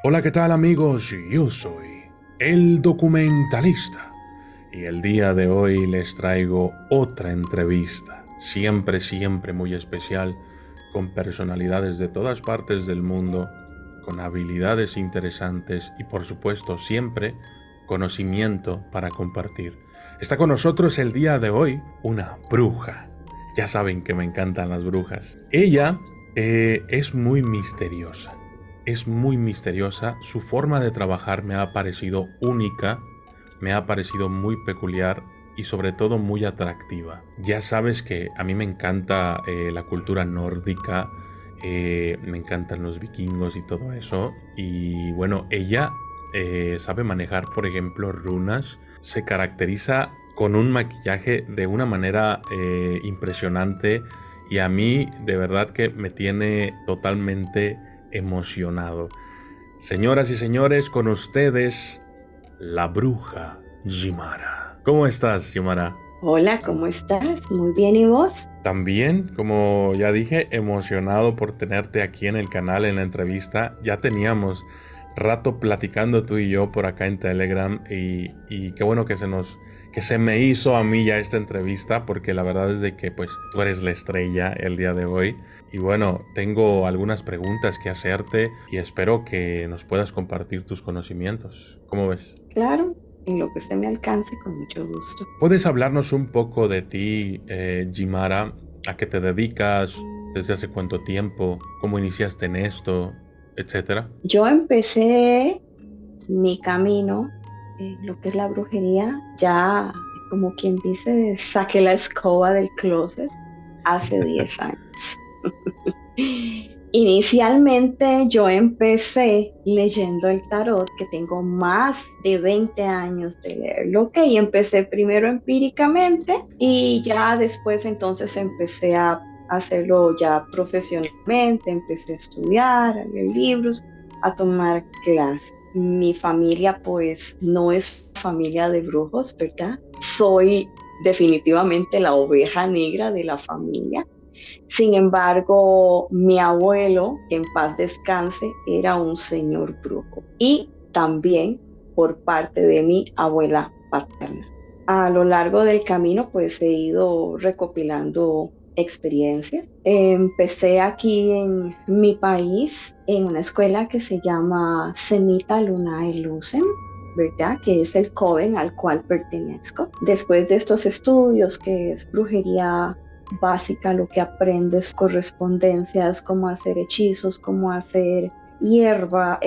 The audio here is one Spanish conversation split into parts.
Hola, ¿qué tal amigos? Yo soy el documentalista y el día de hoy les traigo otra entrevista, siempre muy especial, con personalidades de todas partes del mundo, con habilidades interesantes y por supuesto siempre conocimiento para compartir. Está con nosotros el día de hoy una bruja. Ya saben que me encantan las brujas. Ella es muy misteriosa. Es muy misteriosa, su forma de trabajar me ha parecido única, me ha parecido muy peculiar y sobre todo muy atractiva. Ya sabes que a mí me encanta la cultura nórdica, me encantan los vikingos y todo eso. Y bueno, ella sabe manejar, por ejemplo, runas, se caracteriza con un maquillaje de una manera impresionante y a mí de verdad que me tiene totalmente emocionado. Señoras y señores, con ustedes, la bruja Jimara. ¿Cómo estás, Jimara? Hola, ¿cómo estás? Muy bien, ¿y vos? También, como ya dije, emocionado por tenerte aquí en el canal, en la entrevista. Ya teníamos rato platicando tú y yo por acá en Telegram y qué bueno que se me hizo a mí ya esta entrevista porque la verdad es de que pues tú eres la estrella el día de hoy y bueno, tengo algunas preguntas que hacerte y espero que nos puedas compartir tus conocimientos. ¿Cómo ves? Claro, en lo que se me alcance, con mucho gusto. ¿Puedes hablarnos un poco de ti, Jimara? ¿A qué te dedicas? ¿Desde hace cuánto tiempo? ¿Cómo iniciaste en esto? Etcétera. Yo empecé mi camino en lo que es la brujería, ya como quien dice, saqué la escoba del closet hace 10 años. Inicialmente yo empecé leyendo el tarot, que tengo más de 20 años de leerlo, ok, y empecé primero empíricamente y ya después entonces empecé a hacerlo ya profesionalmente, empecé a estudiar, a leer libros, a tomar clases. Mi familia pues no es familia de brujos, ¿verdad? Soy definitivamente la oveja negra de la familia. Sin embargo, mi abuelo, que en paz descanse, era un señor brujo y también por parte de mi abuela paterna. A lo largo del camino, pues he ido recopilando experiencias. Empecé aquí en mi país, en una escuela que se llama Semita Lunae Lucem, ¿verdad? Que es el coven al cual pertenezco. Después de estos estudios, que es brujería básica, lo que aprendes, correspondencias, cómo hacer hechizos, cómo hacer hierba,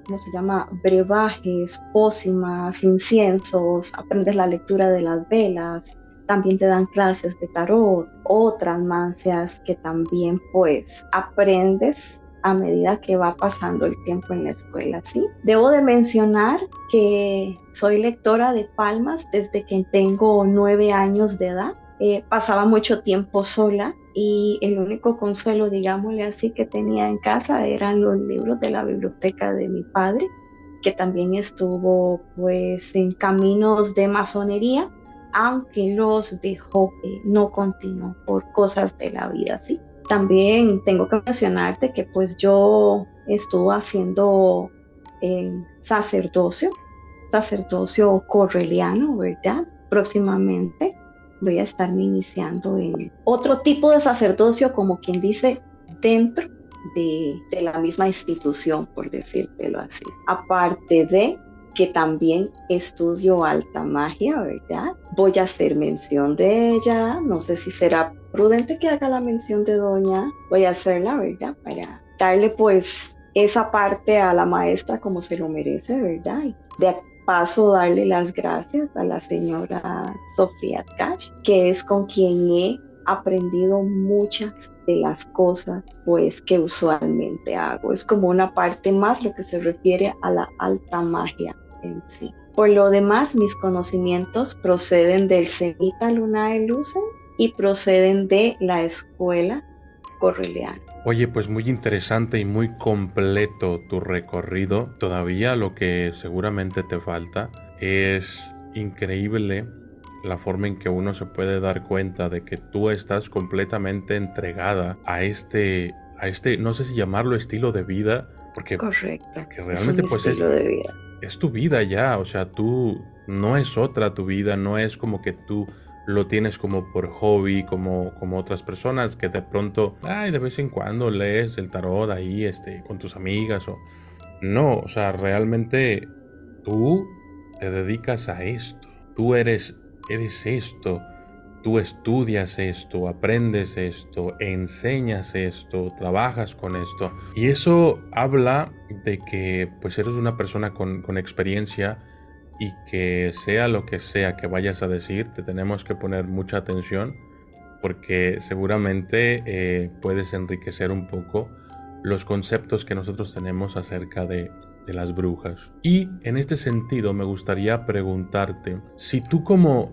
¿cómo se llama? Brebajes, pócimas, inciensos, aprendes la lectura de las velas, también te dan clases de tarot, otras mancias que también pues aprendes a medida que va pasando el tiempo en la escuela, ¿sí? Debo de mencionar que soy lectora de palmas desde que tengo 9 años de edad. Pasaba mucho tiempo sola y el único consuelo, digámosle así, que tenía en casa eran los libros de la biblioteca de mi padre, que también estuvo pues en caminos de masonería, aunque los dejó, no continuó por cosas de la vida, ¿sí? También tengo que mencionarte que pues yo estuve haciendo sacerdocio correliano, ¿verdad? Próximamente voy a estarme iniciando en otro tipo de sacerdocio, como quien dice, dentro de la misma institución, por decírtelo así. Aparte de que también estudio alta magia, ¿verdad? Voy a hacer mención de ella, no sé si será prudente que haga la mención de doña, voy a hacerla, ¿verdad? Para darle pues esa parte a la maestra como se lo merece, ¿verdad? Y de paso darle las gracias a la señora Sofía Cash, que es con quien he aprendido muchas de las cosas pues que usualmente hago. Es como una parte más lo que se refiere a la alta magia en sí. Por lo demás, mis conocimientos proceden del Cenita Lunae Lucem y proceden de la escuela correliana. Oye, pues muy interesante y muy completo tu recorrido. Todavía lo que seguramente te falta es increíble la forma en que uno se puede dar cuenta de que tú estás completamente entregada a este, no sé si llamarlo estilo de vida Porque, Correcto. porque Es realmente un pues estilo de vida. es tu vida ya, o sea, tú no es otra tu vida, no es como que tú lo tienes como por hobby, como otras personas que de pronto, ay, de vez en cuando lees el tarot ahí, con tus amigas o... No, o sea, realmente tú te dedicas a esto, tú eres esto, tú estudias esto, aprendes esto, enseñas esto, trabajas con esto. Y eso habla de que pues eres una persona con experiencia y que sea lo que sea que vayas a decir, te tenemos que poner mucha atención porque seguramente puedes enriquecer un poco los conceptos que nosotros tenemos acerca de las brujas. Y en este sentido me gustaría preguntarte si tú como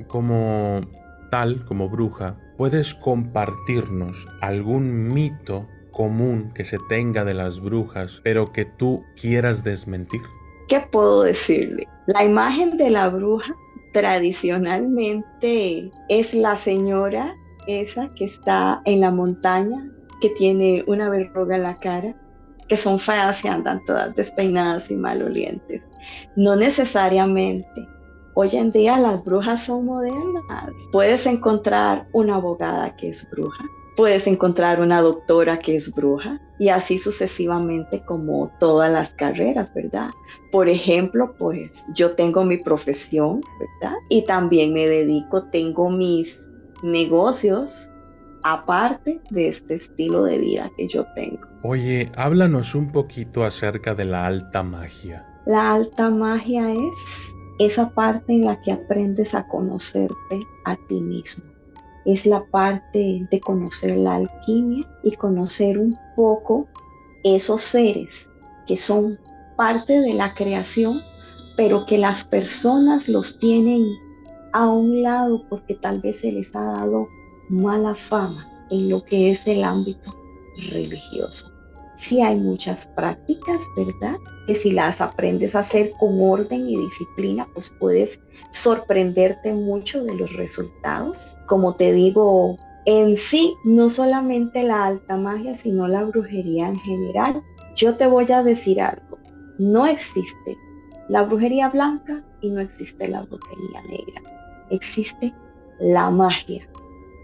tal, como bruja, puedes compartirnos algún mito común que se tenga de las brujas, pero que tú quieras desmentir. ¿Qué puedo decirle? La imagen de la bruja tradicionalmente es la señora esa que está en la montaña, que tiene una verruga en la cara, que son feas y andan todas despeinadas y malolientes. No necesariamente. Hoy en día las brujas son modernas. Puedes encontrar una abogada que es bruja, puedes encontrar una doctora que es bruja y así sucesivamente como todas las carreras, ¿verdad? Por ejemplo, pues yo tengo mi profesión, ¿verdad? Y también me dedico, tengo mis negocios aparte de este estilo de vida que yo tengo. Oye, háblanos un poquito acerca de la alta magia. La alta magia es esa parte en la que aprendes a conocerte a ti mismo. Es la parte de conocer la alquimia y conocer un poco esos seres que son parte de la creación, pero que las personas los tienen a un lado porque tal vez se les ha dado mala fama en lo que es el ámbito religioso. Sí hay muchas prácticas, ¿verdad? Que si las aprendes a hacer con orden y disciplina, pues puedes sorprenderte mucho de los resultados. Como te digo, en sí, no solamente la alta magia, sino la brujería en general. Yo te voy a decir algo, no existe la brujería blanca y no existe la brujería negra. Existe la magia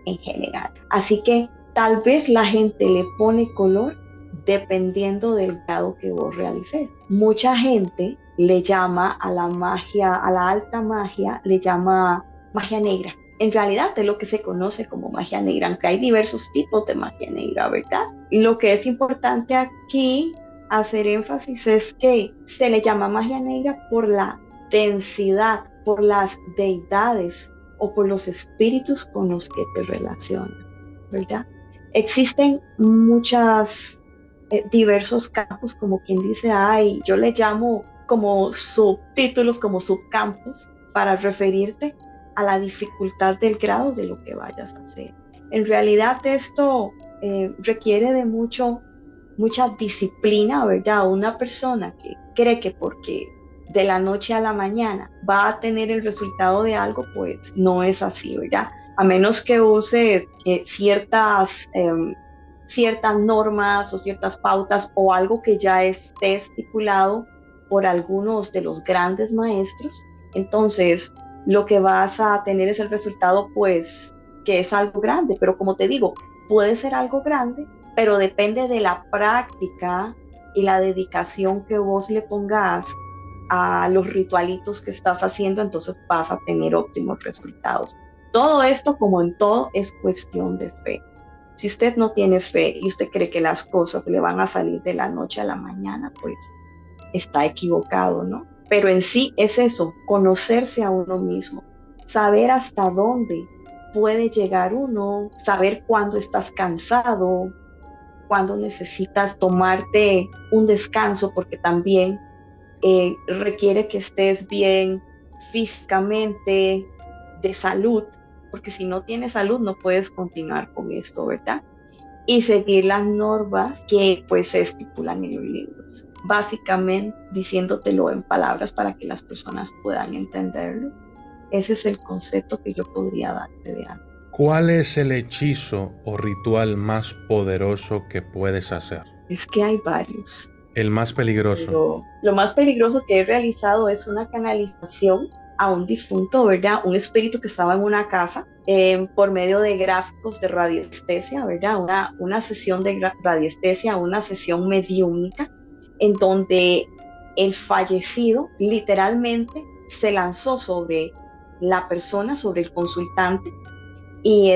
en general. Así que tal vez la gente le pone color dependiendo del grado que vos realices. Mucha gente le llama a la magia, a la alta magia, le llama magia negra. En realidad es lo que se conoce como magia negra, aunque hay diversos tipos de magia negra, ¿verdad? Y lo que es importante aquí hacer énfasis es que se le llama magia negra por la densidad, por las deidades o por los espíritus con los que te relacionas, ¿verdad? Existen muchas diversos campos, como quien dice, ay, yo le llamo como subtítulos, como subcampos, para referirte a la dificultad del grado de lo que vayas a hacer. En realidad esto requiere de mucha disciplina, ¿verdad? Una persona que cree que porque de la noche a la mañana va a tener el resultado de algo, pues no es así, ¿verdad? A menos que uses ciertas normas o ciertas pautas o algo que ya esté estipulado por algunos de los grandes maestros, entonces lo que vas a tener es el resultado, pues, que es algo grande, pero como te digo, puede ser algo grande, pero depende de la práctica y la dedicación que vos le pongas a los ritualitos que estás haciendo, entonces vas a tener óptimos resultados. Todo esto, como en todo, es cuestión de fe. Si usted no tiene fe y usted cree que las cosas le van a salir de la noche a la mañana, pues está equivocado, ¿no? Pero en sí es eso, conocerse a uno mismo, saber hasta dónde puede llegar uno, saber cuándo estás cansado, cuándo necesitas tomarte un descanso, porque también requiere que estés bien físicamente, de salud, porque si no tienes salud no puedes continuar con esto, ¿verdad? Y seguir las normas que pues se estipulan en los libros. Básicamente diciéndotelo en palabras para que las personas puedan entenderlo. Ese es el concepto que yo podría darte de algo. ¿Cuál es el hechizo o ritual más poderoso que puedes hacer? Es que hay varios. El más peligroso. Pero lo más peligroso que he realizado es una canalización a un difunto, ¿verdad? Un espíritu que estaba en una casa por medio de gráficos de radiestesia, ¿verdad? Una sesión de radiestesia, una sesión mediúnica, en donde el fallecido literalmente se lanzó sobre la persona, sobre el consultante, y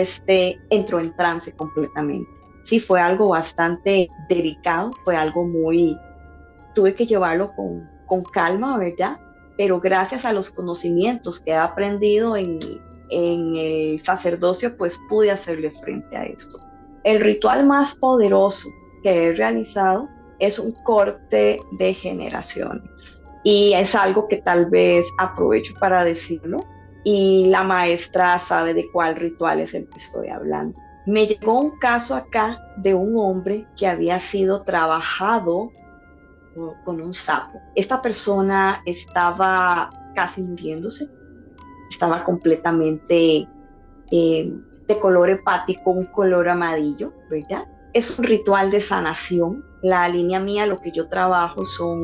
entró en trance completamente. Sí, fue algo bastante delicado, fue algo muy, tuve que llevarlo con calma, ¿verdad? Pero gracias a los conocimientos que he aprendido en el sacerdocio, pues pude hacerle frente a esto. El ritual más poderoso que he realizado es un corte de generaciones. Y es algo que tal vez aprovecho para decirlo. Y la maestra sabe de cuál ritual es el que estoy hablando. Me llegó un caso acá de un hombre que había sido trabajado con un sapo. Esta persona estaba casi muriéndose, estaba completamente de color hepático, un color amarillo, ¿verdad? Es un ritual de sanación. La línea mía, lo que yo trabajo son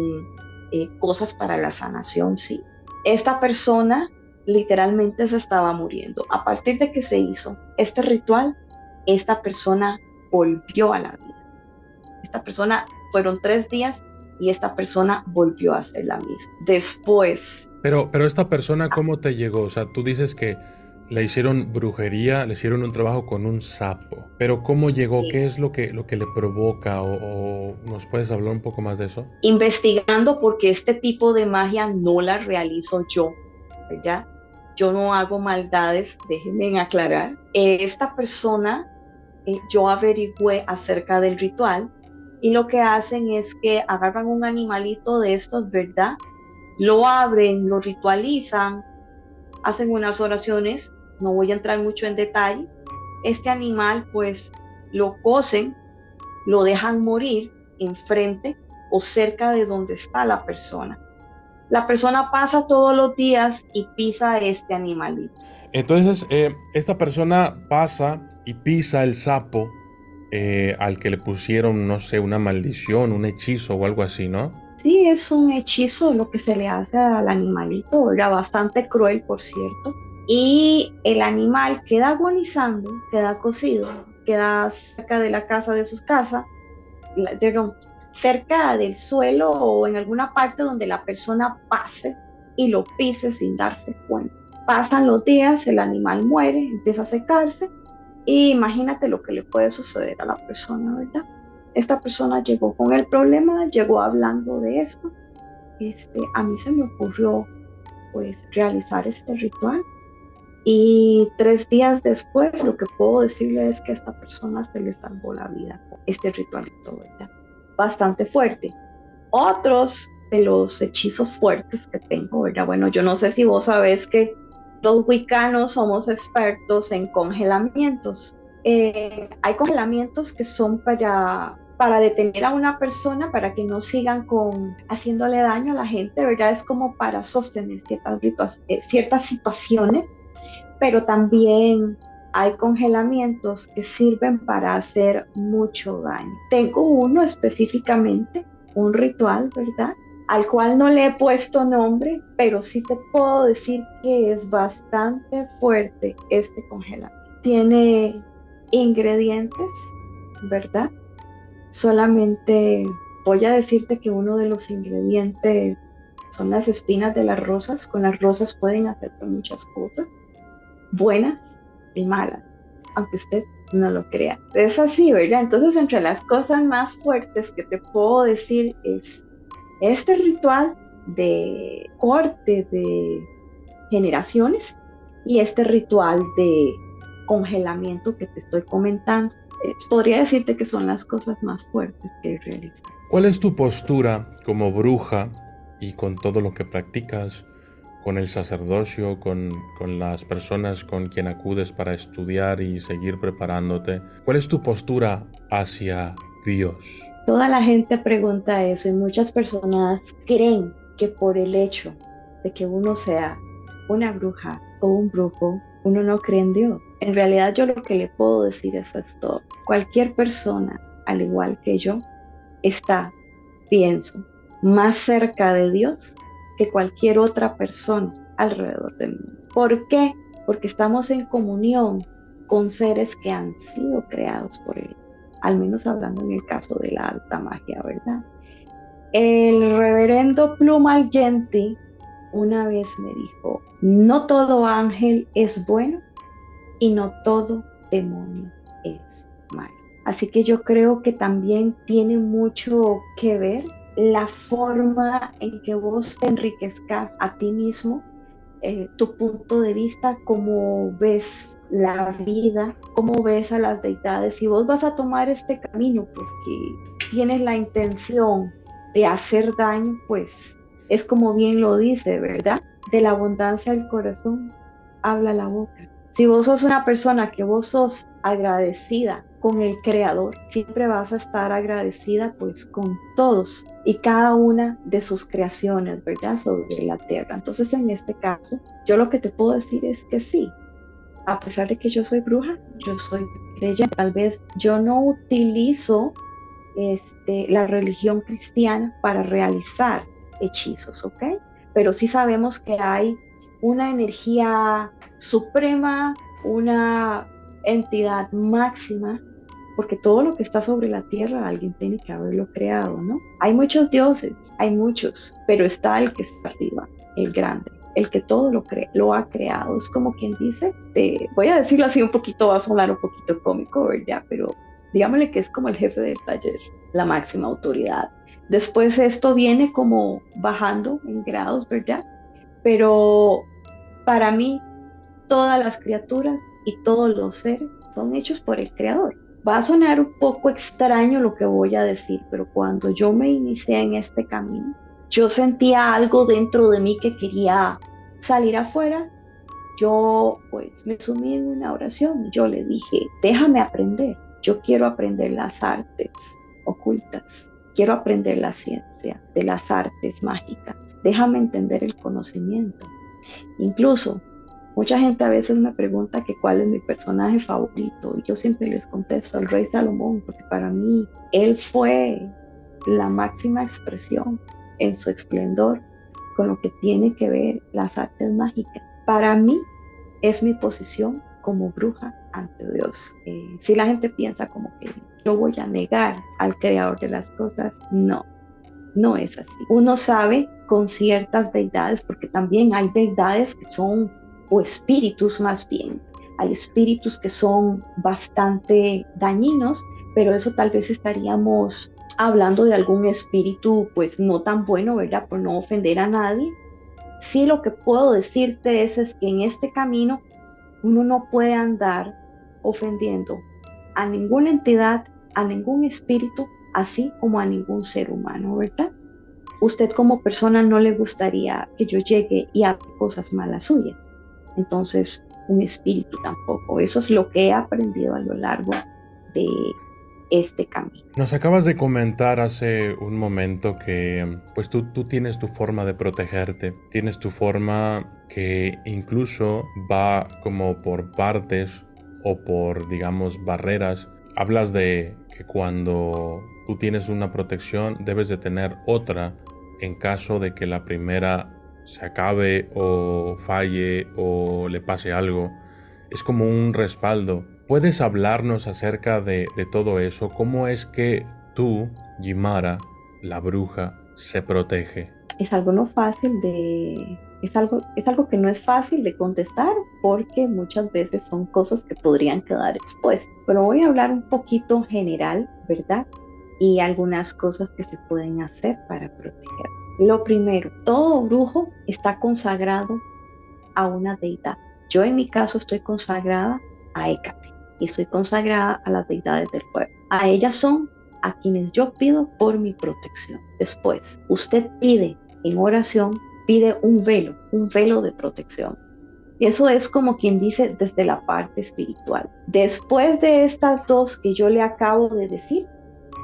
cosas para la sanación, sí. Esta persona literalmente se estaba muriendo. A partir de que se hizo este ritual, esta persona volvió a la vida. Esta persona, fueron 3 días y esta persona volvió a ser la misma. Después. Pero esta persona, ¿cómo te llegó? O sea, tú dices que le hicieron brujería, le hicieron un trabajo con un sapo. Pero ¿cómo llegó? ¿Qué es lo que le provoca? ¿O nos puedes hablar un poco más de eso? Investigando, porque este tipo de magia no la realizo yo, ¿verdad? Yo no hago maldades, déjenme aclarar. Esta persona, yo averigüé acerca del ritual y lo que hacen es que agarran un animalito de estos, ¿verdad? Lo abren, lo ritualizan, hacen unas oraciones, no voy a entrar mucho en detalle. Este animal pues lo cocen, lo dejan morir enfrente o cerca de donde está la persona. La persona pasa todos los días y pisa este animalito. Entonces, esta persona pasa y pisa el sapo al que le pusieron, no sé, una maldición, un hechizo o algo así, ¿no? Sí, es un hechizo lo que se le hace al animalito, era bastante cruel, por cierto. Y el animal queda agonizando, queda cocido, queda cerca de la casa de sus casas, cerca del suelo o en alguna parte donde la persona pase y lo pise sin darse cuenta. Pasan los días, el animal muere, empieza a secarse y imagínate lo que le puede suceder a la persona, ¿verdad? Esta persona llegó con el problema, llegó hablando de esto. A mí se me ocurrió pues realizar este ritual y 3 días después lo que puedo decirle es que a esta persona se le salvó la vida con este ritualito, ¿verdad? Bastante fuerte. Otros de los hechizos fuertes que tengo, ¿verdad? Bueno, yo no sé si vos sabés que los wiccanos somos expertos en congelamientos. Hay congelamientos que son para detener a una persona, para que no sigan haciéndole daño a la gente, ¿verdad? Es como para sostener ciertas situaciones, pero también hay congelamientos que sirven para hacer mucho daño. Tengo uno específicamente, un ritual, ¿verdad? Al cual no le he puesto nombre, pero sí te puedo decir que es bastante fuerte este congelamiento. Tiene ingredientes, ¿verdad? Solamente voy a decirte que uno de los ingredientes son las espinas de las rosas. Con las rosas pueden hacerse muchas cosas, buenas y malas, aunque usted no lo crea. Es así, ¿verdad? Entonces, entre las cosas más fuertes que te puedo decir es este ritual de corte de generaciones y este ritual de congelamiento que te estoy comentando. Podría decirte que son las cosas más fuertes que he realizado. ¿Cuál es tu postura como bruja y con todo lo que practicas, con el sacerdocio, con las personas con quien acudes para estudiar y seguir preparándote? ¿Cuál es tu postura hacia Dios? Toda la gente pregunta eso y muchas personas creen que por el hecho de que uno sea una bruja o un brujo, uno no cree en Dios. En realidad yo lo que le puedo decir es esto: cualquier persona, al igual que yo, está pienso, más cerca de Dios que cualquier otra persona alrededor del mundo. ¿Por qué? Porque estamos en comunión con seres que han sido creados por Él, al menos hablando en el caso de la alta magia, ¿verdad? El reverendo Plumal Genti una vez me dijo, no todo ángel es bueno y no todo demonio es malo. Así que yo creo que también tiene mucho que ver la forma en que vos te enriquezcas a ti mismo, tu punto de vista, cómo ves la vida, cómo ves a las deidades. Si vos vas a tomar este camino porque tienes la intención de hacer daño, pues es como bien lo dice, ¿verdad? De la abundancia del corazón habla la boca. Si vos sos una persona que vos sos agradecida con el Creador, siempre vas a estar agradecida pues con todos y cada una de sus creaciones, ¿verdad? Sobre la tierra. Entonces en este caso, yo lo que te puedo decir es que sí, a pesar de que yo soy bruja, yo soy creyente. Tal vez yo no utilizo la religión cristiana para realizar hechizos, ¿ok? Pero sí sabemos que hay una energía suprema, una entidad máxima, porque todo lo que está sobre la tierra alguien tiene que haberlo creado, ¿no? Hay muchos dioses, hay muchos, pero está el que está arriba, el grande, el que todo lo ha creado. Es como quien dice, voy a decirlo así un poquito, va a sonar un poquito cómico, ¿verdad? Pero digámosle que es como el jefe del taller, la máxima autoridad. Después esto viene como bajando en grados, ¿verdad? Pero para mí, todas las criaturas y todos los seres son hechos por el Creador. Va a sonar un poco extraño lo que voy a decir, pero cuando yo me inicié en este camino, yo sentía algo dentro de mí que quería salir afuera. Yo pues me sumí en una oración. Yo le dije, déjame aprender. Yo quiero aprender las artes ocultas. Quiero aprender la ciencia de las artes mágicas. Déjame entender el conocimiento. Incluso, mucha gente a veces me pregunta que cuál es mi personaje favorito y yo siempre les contesto el rey Salomón, porque para mí él fue la máxima expresión en su esplendor con lo que tiene que ver las artes mágicas. Para mí es mi posición como bruja ante Dios. Si la gente piensa como que yo voy a negar al creador de las cosas, no, no es así. Uno sabe con ciertas deidades, porque también hay deidades que son, o espíritus más bien, hay espíritus que son bastante dañinos, pero eso tal vez estaríamos hablando de algún espíritu pues no tan bueno, ¿verdad? Por no ofender a nadie. Sí, lo que puedo decirte es que en este camino uno no puede andar ofendiendo a ninguna entidad, a ningún espíritu, así como a ningún ser humano, ¿verdad? Usted como persona no le gustaría que yo llegue y haga cosas malas suyas. Entonces, un espíritu tampoco. Eso es lo que he aprendido a lo largo de este camino. Nos acabas de comentar hace un momento que pues tú tienes tu forma de protegerte, tienes tu forma que incluso va como por partes o por, digamos, barreras. Hablas de que cuando tú tienes una protección debes de tener otra en caso de que la primera se acabe o falle o le pase algo. Es como un respaldo. ¿Puedes hablarnos acerca de todo eso? ¿Cómo es que tú, Yimara, la bruja, se protege? Es algo no fácil de... Es algo que no es fácil de contestar porque muchas veces son cosas que podrían quedar expuestas. Pero voy a hablar un poquito general, ¿verdad? Y algunas cosas que se pueden hacer para proteger. Lo primero, todo brujo está consagrado a una deidad. Yo en mi caso estoy consagrada a Hécate y estoy consagrada a las deidades del fuego. A ellas son a quienes yo pido por mi protección. Después, usted pide en oración, pide un velo de protección. Y eso es como quien dice desde la parte espiritual. Después de estas dos que yo le acabo de decir,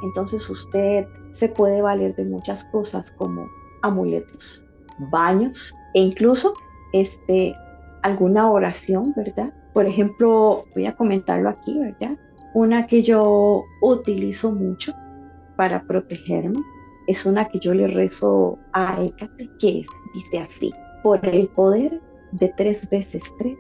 entonces usted se puede valer de muchas cosas como amuletos, baños e incluso alguna oración, ¿verdad? Por ejemplo, voy a comentarlo aquí, ¿verdad? Una que yo utilizo mucho para protegerme es una que yo le rezo a Hécate, que dice así: por el poder de 3 veces 3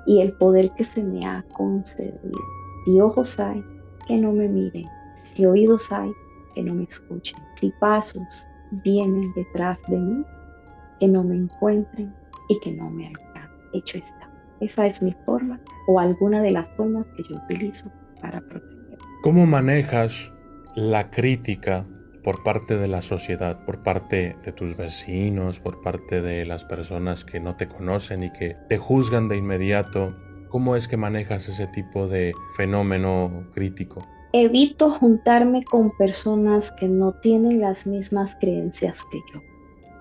y el poder que se me ha concedido. Si ojos hay, que no me miren; si oídos hay, que no me escuchen; si pasos vienen detrás de mí, que no me encuentren y que no me alcancen. Hecho está. Esa es mi forma, o alguna de las formas que yo utilizo para proteger. ¿Cómo manejas la crítica por parte de la sociedad, por parte de tus vecinos, por parte de las personas que no te conocen y que te juzgan de inmediato? ¿Cómo es que manejas ese tipo de fenómeno crítico? Evito juntarme con personas que no tienen las mismas creencias que yo.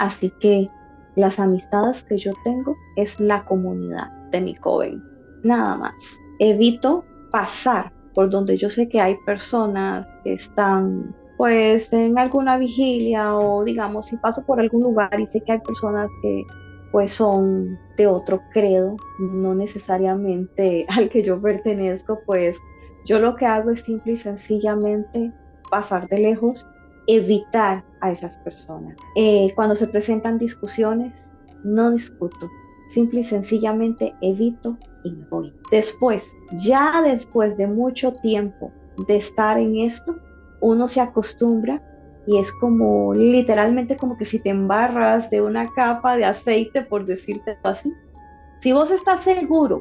Así que las amistades que yo tengo es la comunidad de mi joven, nada más. Evito pasar por donde yo sé que hay personas que están pues en alguna vigilia, o digamos si paso por algún lugar y sé que hay personas que pues son de otro credo, no necesariamente al que yo pertenezco, pues yo lo que hago es simple y sencillamente pasar de lejos, evitar a esas personas. Cuando se presentan discusiones, no discuto, simple y sencillamente evito y me voy. Después, ya después de mucho tiempo de estar en esto, uno se acostumbra y es como literalmente como que si te embarras de una capa de aceite, por decirte así. Si vos estás seguro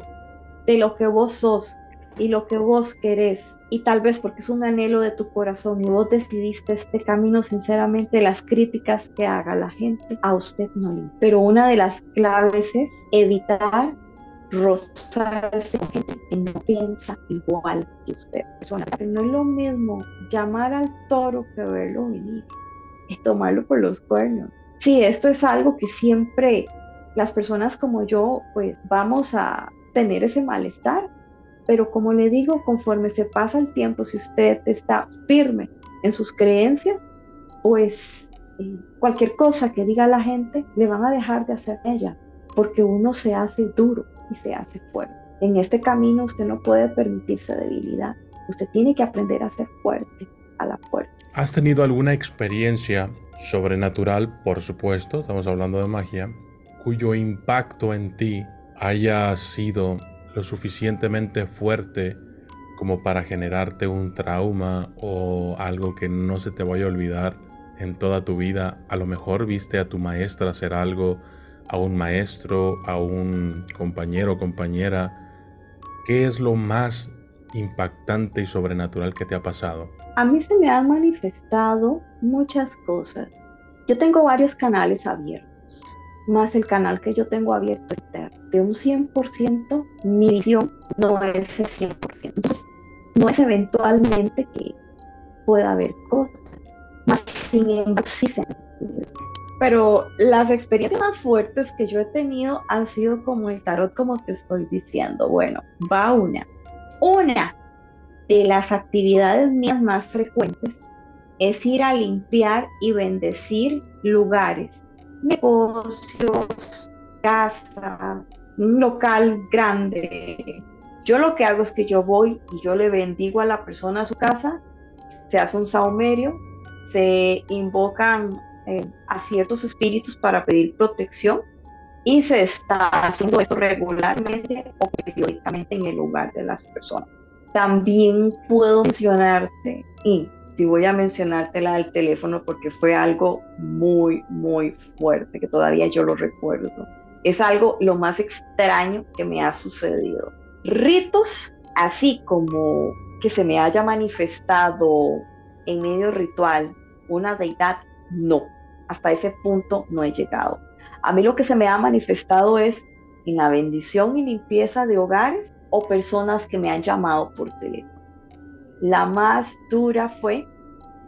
de lo que vos sos y lo que vos querés, y tal vez porque es un anhelo de tu corazón y vos decidiste este camino, sinceramente las críticas que haga la gente a usted no le importa. Pero una de las claves es evitar rozarse con gente que no piensa igual que usted. No es lo mismo llamar al toro que verlo venir y tomarlo por los cuernos. Sí, esto es algo que siempre las personas como yo pues vamos a tener ese malestar, pero como le digo, conforme se pasa el tiempo, si usted está firme en sus creencias, pues cualquier cosa que diga la gente le van a dejar de hacer ella, porque uno se hace duro y se hace fuerte. En este camino usted no puede permitirse debilidad, usted tiene que aprender a ser fuerte a la fuerza. ¿Has tenido alguna experiencia sobrenatural, por supuesto, estamos hablando de magia, cuyo impacto en ti haya sido lo suficientemente fuerte como para generarte un trauma o algo que no se te vaya a olvidar en toda tu vida? A lo mejor viste a tu maestra hacer algo, a un maestro, a un compañero o compañera. ¿Qué es lo más impactante y sobrenatural que te ha pasado? A mí se me han manifestado muchas cosas. Yo tengo varios canales abiertos, más el canal que yo tengo abierto de un 100%, mi visión no es el 100%. Entonces, no es eventualmente que pueda haber cosas, más sin embargo sí se han. Pero las experiencias más fuertes que yo he tenido han sido como el tarot, como te estoy diciendo. Bueno, va una. Una de las actividades mías más frecuentes es ir a limpiar y bendecir lugares, negocios, casas, un local grande. Yo lo que hago es que yo voy y yo le bendigo a la persona a su casa, se hace un saumerio, se invocan a ciertos espíritus para pedir protección, y se está haciendo esto regularmente o periódicamente en el lugar de las personas. También puedo mencionarte, y si voy a mencionártela al teléfono porque fue algo muy, muy fuerte, que todavía yo lo recuerdo. Es algo lo más extraño que me ha sucedido. Ritos, así como que se me haya manifestado en medio ritual una deidad, no. Hasta ese punto no he llegado. A mí lo que se me ha manifestado es en la bendición y limpieza de hogares o personas que me han llamado por teléfono. La más dura fue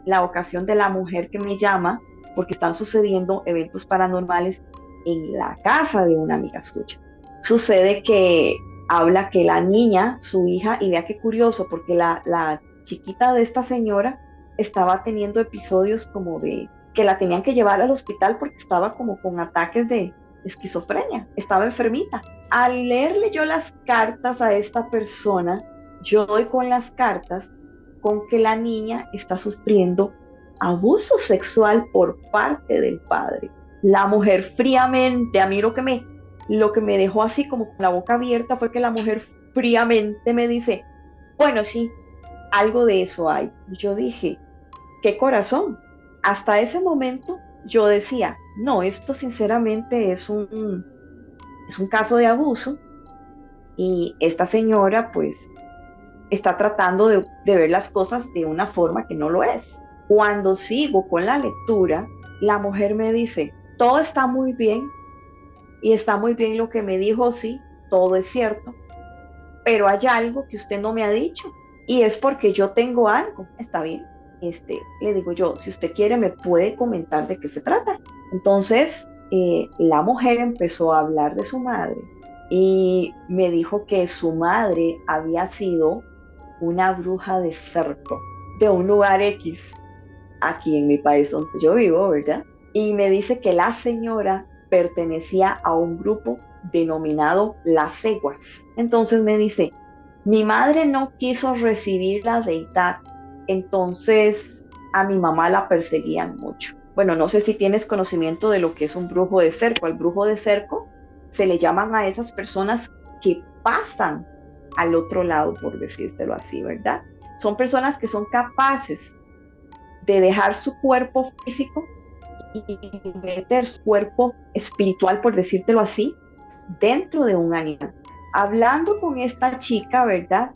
la ocasión de la mujer que me llama porque están sucediendo eventos paranormales en la casa de una amiga suya. Sucede que habla que la niña, su hija, y vea qué curioso, porque la chiquita de esta señora estaba teniendo episodios como de que la tenían que llevar al hospital porque estaba como con ataques de esquizofrenia, estaba enfermita. Al leerle yo las cartas a esta persona, yo doy con las cartas con que la niña está sufriendo abuso sexual por parte del padre. La mujer fríamente, a mí lo que me dejó así como con la boca abierta fue que la mujer fríamente me dice, bueno, sí, algo de eso hay. Y yo dije, ¿qué corazón? Hasta ese momento yo decía, no, esto sinceramente es un caso de abuso y esta señora pues está tratando de ver las cosas de una forma que no lo es. Cuando sigo con la lectura, la mujer me dice, todo está muy bien y está muy bien lo que me dijo, sí, todo es cierto, pero hay algo que usted no me ha dicho y es porque yo tengo algo, está bien. Le digo yo, si usted quiere me puede comentar de qué se trata. Entonces, la mujer empezó a hablar de su madre y me dijo que su madre había sido una bruja de cerco de un lugar X aquí en mi país donde yo vivo, ¿verdad? Y me dice que la señora pertenecía a un grupo denominado Las Ceguas. Entonces me dice, mi madre no quiso recibir la deidad, entonces a mi mamá la perseguían mucho. Bueno, no sé si tienes conocimiento de lo que es un brujo de cerco. Al brujo de cerco se le llaman a esas personas que pasan al otro lado, por decírtelo así, ¿verdad? Son personas que son capaces de dejar su cuerpo físico y meter su cuerpo espiritual, por decírtelo así, dentro de un animal. Hablando con esta chica, ¿verdad?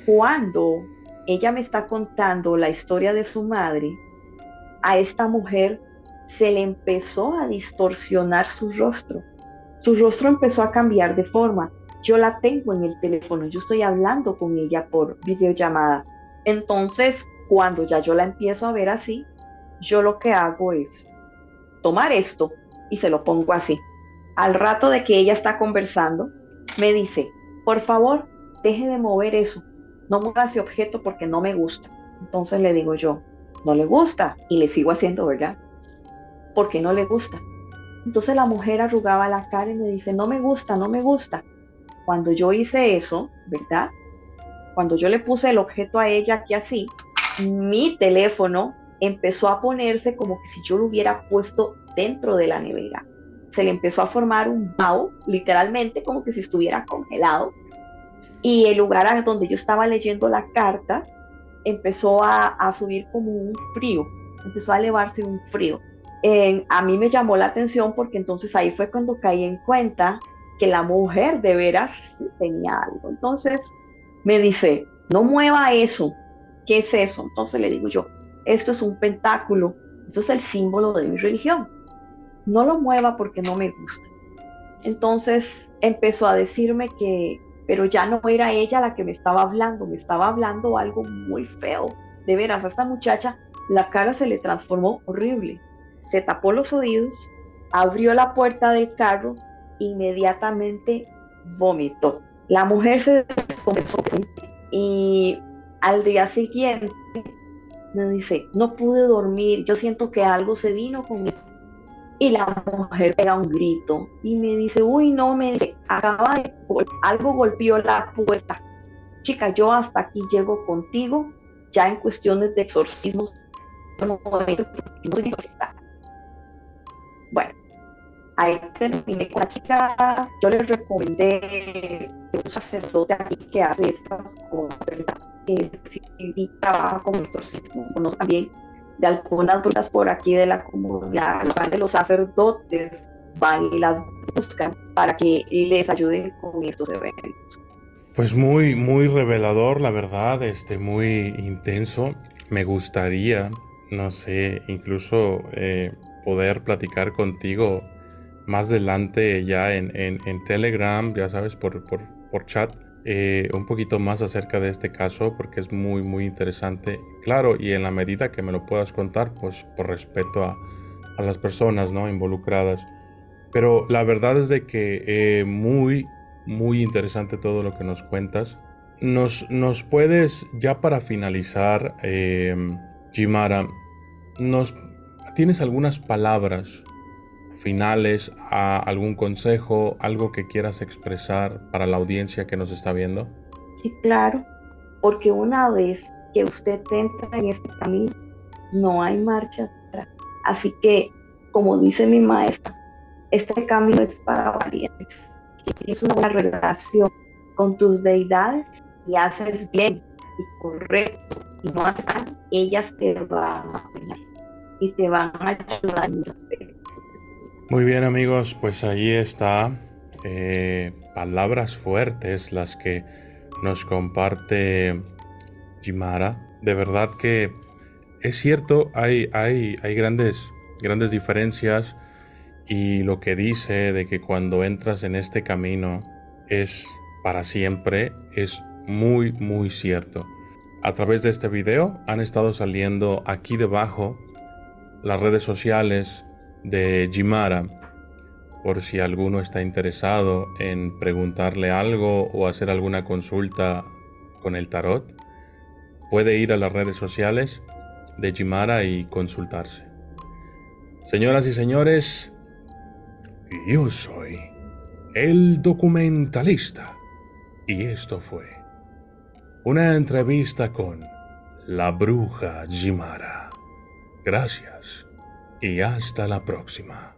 Cuando ella me está contando la historia de su madre, a esta mujer se le empezó a distorsionar su rostro. Su rostro empezó a cambiar de forma. Yo la tengo en el teléfono, yo estoy hablando con ella por videollamada. Entonces, cuando ya yo la empiezo a ver así, yo lo que hago es tomar esto y se lo pongo así. Al rato de que ella está conversando, me dice, por favor, deje de mover eso. No mueva ese objeto porque no me gusta. Entonces le digo yo, no le gusta. Y le sigo haciendo, ¿verdad? Porque no le gusta. Entonces la mujer arrugaba la cara y me dice, no me gusta, no me gusta. Cuando yo hice eso, ¿verdad? Cuando yo le puse el objeto a ella aquí así, mi teléfono empezó a ponerse como que si yo lo hubiera puesto dentro de la nevera. Se le empezó a formar un vaho, literalmente como que si estuviera congelado. Y el lugar a donde yo estaba leyendo la carta empezó a subir como un frío, empezó a elevarse un frío. A mí me llamó la atención porque entonces ahí fue cuando caí en cuenta que la mujer de veras sí tenía algo. Entonces me dice, no mueva eso. ¿Qué es eso? Entonces le digo yo, esto es un pentáculo, esto es el símbolo de mi religión. No lo mueva porque no me gusta. Entonces empezó a decirme que, pero ya no era ella la que me estaba hablando algo muy feo. De veras, a esta muchacha la cara se le transformó horrible. Se tapó los oídos, abrió la puerta del carro, inmediatamente vomitó. La mujer se descomenzó y al día siguiente me dice, no pude dormir, yo siento que algo se vino conmigo. Y la mujer pega un grito y me dice, uy, no, me dice, algo golpeó la puerta. Chica, yo hasta aquí llego contigo, ya en cuestiones de exorcismos. No, bueno, ahí terminé con la chica. Yo le recomendé un sacerdote aquí que hace estas cosas, ¿verdad? Sí, trabaja con exorcismos, conozco también de algunas brujas por aquí de la comunidad. Los sacerdotes van y las buscan para que les ayuden con estos eventos. Pues muy, muy revelador, la verdad, muy intenso. Me gustaría, no sé, incluso poder platicar contigo más adelante ya en Telegram, ya sabes, por chat, un poquito más acerca de este caso, porque es muy, muy interesante. Claro, y en la medida que me lo puedas contar, pues por respeto a las personas, ¿no?, involucradas. Pero la verdad es de que muy, muy interesante todo lo que nos cuentas. Nos puedes, ya para finalizar, Jimara, ¿tienes algunas palabras finales, algún consejo, algo que quieras expresar para la audiencia que nos está viendo? Sí, claro, porque una vez que usted entra en este camino, no hay marcha atrás. Así que, como dice mi maestra, este camino es para valientes. Es una buena relación con tus deidades y haces bien y correcto y no haces mal, ellas te van a apoyar y te van a ayudar en muchos aspectos. Muy bien amigos, pues ahí está. Palabras fuertes las que nos comparte Jimara. De verdad que es cierto, hay grandes diferencias y lo que dice de que cuando entras en este camino es para siempre es muy cierto. A través de este video han estado saliendo aquí debajo las redes sociales de Jimara por si alguno está interesado en preguntarle algo o hacer alguna consulta con el tarot. Puede ir a las redes sociales de Jimara y consultarse. Señoras y señores, yo soy el documentalista y esto fue una entrevista con la bruja Jimara. Gracias y hasta la próxima.